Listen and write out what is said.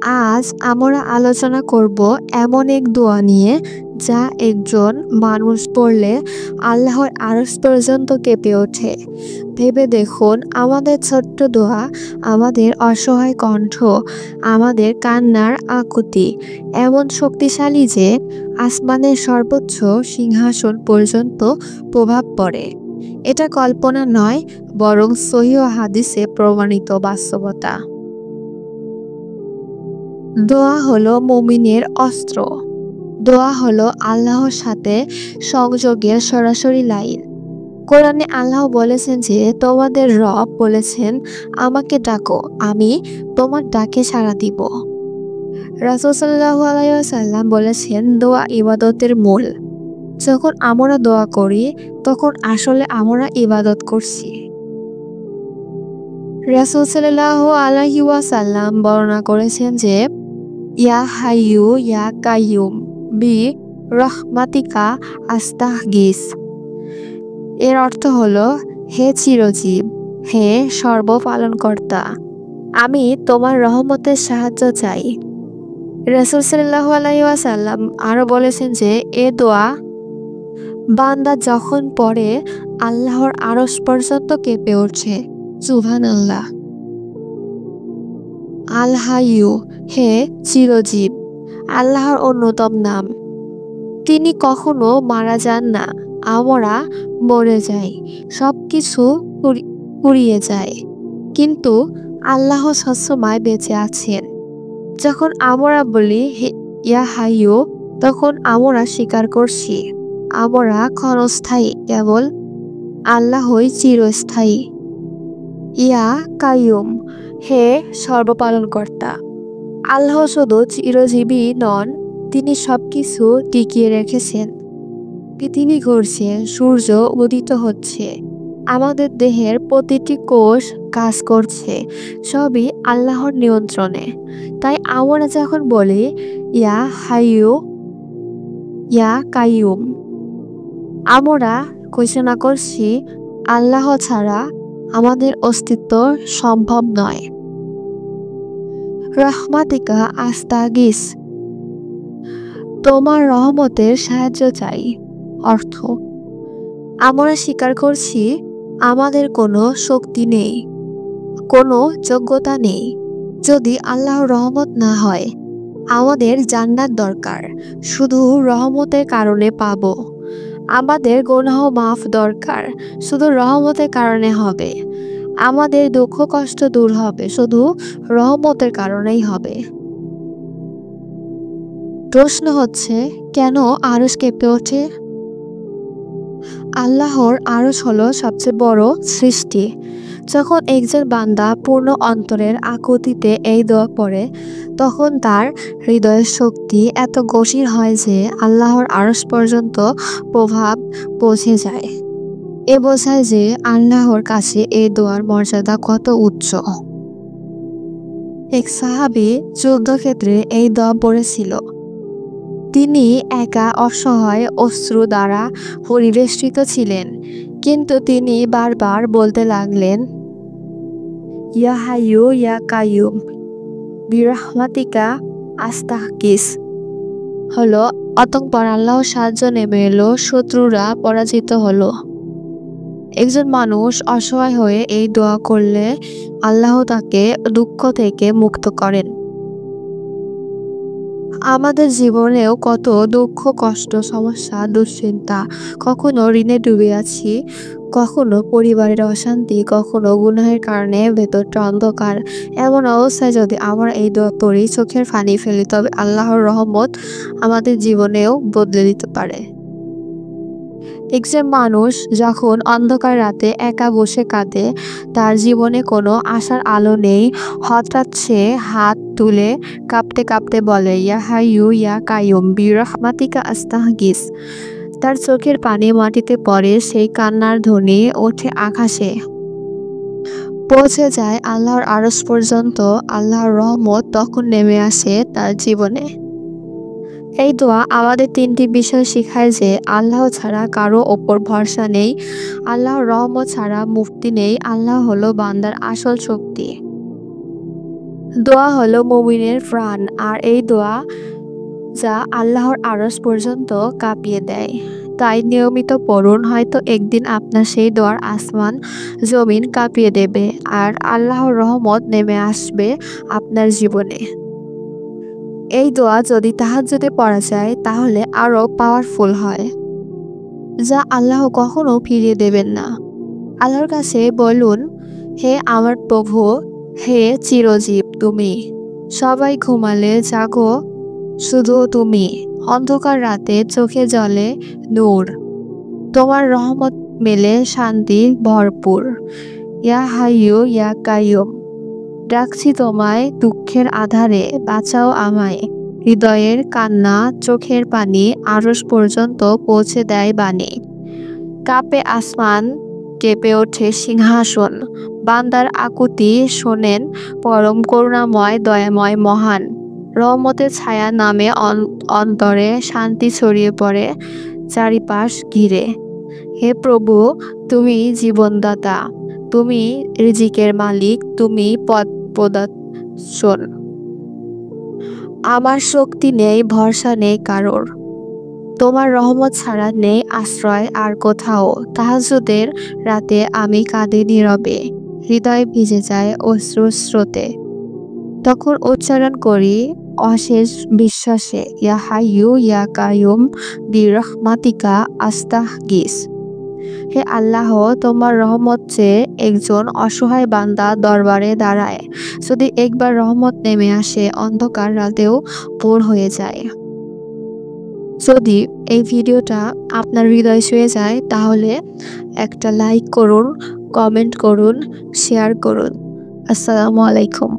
আজ আমরা আলোচনা করব এমন এক দোয়া নিয়ে যা একজন মানুষ পড়লে আল্লাহর আরশ পর্যন্ত কেঁপে ওঠে। ভেবে দেখুন, আমাদের ছোট্ট দোয়া, আমাদের অসহায় কণ্ঠ, আমাদের কান্নার আকুতি এমন শক্তিশালী যে আসমানের সর্বোচ্চ সিংহাসন পর্যন্ত প্রভাব পড়ে। এটা কল্পনা নয়, বরং সহিহ হাদিসে প্রমাণিত বাস্তবতা। দোয়া হলো মুমিনের অস্ত্র। দোয়া হলো আল্লাহর সাথে সংযোগের সরাসরি লাইন। কোরআনে আল্লাহ বলেছেন যে তোমাদের রব বলেছেন, আমাকে ডাকো, আমি তোমার ডাকে সাড়া দিব। রাসূল সাল্লাল্লাহু আলাইহি ওয়াসাল্লাম বলেছেন, দোয়া ইবাদতের মূল। যখন আমরা দোয়া করি তখন আসলে আমরা ইবাদত করছি। রাসূল সাল্লাল্লাহু আলাইহি ওয়াসাল্লাম বর্ণনা করেছেন যে ইয়া হাইয়ু ইয়া কাইয়ুম বি রহমাতিকা আস্তাগীস। এর অর্থ হলো, হে চিরজীব, হে সর্বপালনকর্তা, আমি তোমার রহমতের সাহায্য চাই। রাসূল সাল্লাল্লাহু আলাইহি ওয়াসাল্লাম আরো বলেছেন যে এ দোয়া বান্দা যখন পড়ে আল্লাহর আরশ পর্যন্ত কেঁপে ওঠে। সুবহানাল্লাহ। আল হাইয়ু, হে চিরজীব, আল্লাহর অন্যতম নাম। তিনি কখনো মারা যান না। আমরা মরে যাই, সবকিছু ফুরিয়ে যায়, কিন্তু আল্লাহ সবসময় বেঁচে আছেন। যখন আমরা বলি ইয়া হাইয়ু, তখন আমরা স্বীকার করছি আমরা ক্ষণস্থায়ী, কেবল আল্লাহই চিরস্থায়ী। ইয়া কাইয়ুম, হে সর্বপালনকর্তা, আল্লাহ শুধু চিরজীবী নন, তিনি সবকিছু টিকিয়ে রেখেছেন। পৃথিবী ঘুরছে, সূর্য উদিত হচ্ছে, আমাদের দেহের প্রতিটি কোষ কাজ করছে, সবই আল্লাহর নিয়ন্ত্রণে। তাই আমরা যখন বলি ইয়া হাইয়ু ইয়া কাইয়ুম, আমরা ঘোষণা করছি আল্লাহ ছাড়া আমাদের অস্তিত্ব সম্ভব নয়। রহমাতিকা আস্তাগীস, তোমার রহমতের সাহায্য চাই। অর্থ, আমরা স্বীকার করছি আমাদের কোনো শক্তি নেই, কোনো যোগ্যতা নেই। যদি আল্লাহর রহমত না হয়, আমাদের জান্নাত দরকার, শুধু রহমতের কারণে পাবো। আমাদের গুনাহ মাফ দরকার, শুধু রহমতের কারণে হবে। আমাদের দুঃখ কষ্ট দূর হবে, শুধু রহমতের কারণেই হবে। প্রশ্ন হচ্ছে, কেন আরশ কেঁপে ওঠে? আল্লাহর আরশ হলো সবচেয়ে বড় সৃষ্টি। যখন একজন বান্দা পূর্ণ অন্তরের আকুতিতে এই দোয়া পড়ে, তখন তার হৃদয়ের শক্তি এত গভীর হয় যে আল্লাহর আরশ পর্যন্ত প্রভাব পৌঁছে যায়। এ বোঝায় যে আল্লাহর কাছে এই দোয়ার মর্যাদা কত উচ্চ। এক সাহাবী যুদ্ধক্ষেত্রে এই দোয়া পড়েছিল। তিনি একা অসহায় অশ্রু দ্বারা পরিবেষ্টিত ছিলেন, কিন্তু তিনি বারবার বলতে লাগলেন, ইয়া হাইয়ু ইয়া কাইয়ুম বিরহমাতিকা আস্তাগীস। হলো, অতঃপর আল্লাহর সাহায্য নেমে এলো, শত্রুরা পরাজিত হলো। একজন মানুষ অসহায় হয়ে এই দোয়া করলে আল্লাহ তাকে দুঃখ থেকে মুক্ত করেন। আমাদের জীবনেও কত দুঃখ, কষ্ট, সমস্যা, দুশ্চিন্তা, কখনো ঋণে ডুবে আছি, কখনো পরিবারের অশান্তি, কখনো গুনাহের কারণে ভেতরটা অন্ধকার। এমন অবস্থায় যদি আমরা এই দোয়া পড়ি, চোখের পানি ফেলি, তবে আল্লাহর রহমত আমাদের জীবনেও বদলে দিতে পারে। একজন মানুষ যখন অন্ধকার রাতে একা বসে কাঁদে, তার জীবনে কোনো আশার আলো নেই, হঠাৎ সে হাত তুলে কাঁপতে কাঁপতে বলে, ইয়া হাইয়ু ইয়া কাইয়ুম বিরহমাতিকা আস্তাগীস। তার চোখের পানি মাটিতে পড়ে, সেই কান্নার ধ্বনি ওঠে আকাশে, পৌঁছে যায় আল্লাহর আরশ পর্যন্ত। আল্লাহর রহমত তখন নেমে আসে তার জীবনে। এই দোয়া আমাদের তিনটি বিষয় শেখায় যে আল্লাহ ছাড়া কারো ওপর ভরসা নেই, আল্লাহর রহমত ছাড়া মুক্তি নেই, আল্লাহ হলো বান্দার আসল শক্তি। দোয়া হলো মুমিনের প্রাণ, আর এই দোয়া যা আল্লাহর আরশ পর্যন্ত কাঁপিয়ে দেয়। তাই নিয়মিত পড়ুন, হয়তো একদিন আপনার সেই দোয়ার আসমান জমিন কাঁপিয়ে দেবে, আর আল্লাহর রহমত নেমে আসবে আপনার জীবনে। এই দোয়া যদি তাহাজ্জুদে পড়া যায় তাহলে আরো পাওয়ারফুল হয়, যা আল্লাহ কখনো ফিরিয়ে দেবেন না। আল্লাহর কাছে বলুন, হে আমার প্রভু, হে চিরজীব তুমি, সবাই ঘুমালে জাগো শুধু তুমি, অন্ধকার রাতে চোখে জ্বলে নূর, তোমার রহমত মেলে শান্তি ভরপুর। ইয়া হাইয়ু ইয়া কাইয়ুম, ডাকছি তোমায় দুঃখের আধারে, বাঁচাও আমায়। হৃদয়ের কান্না চোখের পানি আরশ পর্যন্ত পৌঁছে দেয় বাণী। কাঁপে আসমান, কেঁপে ওঠে সিংহাসন, বান্দার আকুতি শোনেন পরম করুণাময় দয়াময় মহান। রহমতের ছায়া নামে অন্তরে, শান্তি ছড়িয়ে পড়ে চারিপাশ ঘিরে। হে প্রভু, তুমি জীবনদাতা, তুমি রিজিকের মালিক, তুমি পথ প্রদর্শন। আমার শক্তি নেই, ভরসা নেই কারোর, তোমার রহমত ছাড়া নেই আশ্রয় আর কোথাও। তাহাজ্জুদের রাতে আমি কাঁদি নীরবে, হৃদয় ভিজে যায় অশ্রুর স্রোতে। তখন উচ্চারণ করি অশেষ বিশ্বাসে, ইয়া হাইয়ু ইয়া কাইয়ুম বিরহমাতিকা আস্তাগীস। হে আল্লাহ, তোমার রহমত চেয়ে একজন অসহায় বান্দা দরবারে দাঁড়ায়। যদি একবার রহমত নেমে আসে, অন্ধকার রাতেও ভোর হয়ে যায়। যদি এই ভিডিওটা আপনার হৃদয় ছুঁয়ে যায় তাহলে একটা লাইক করুন, কমেন্ট করুন, শেয়ার করুন। আসসালামু আলাইকুম।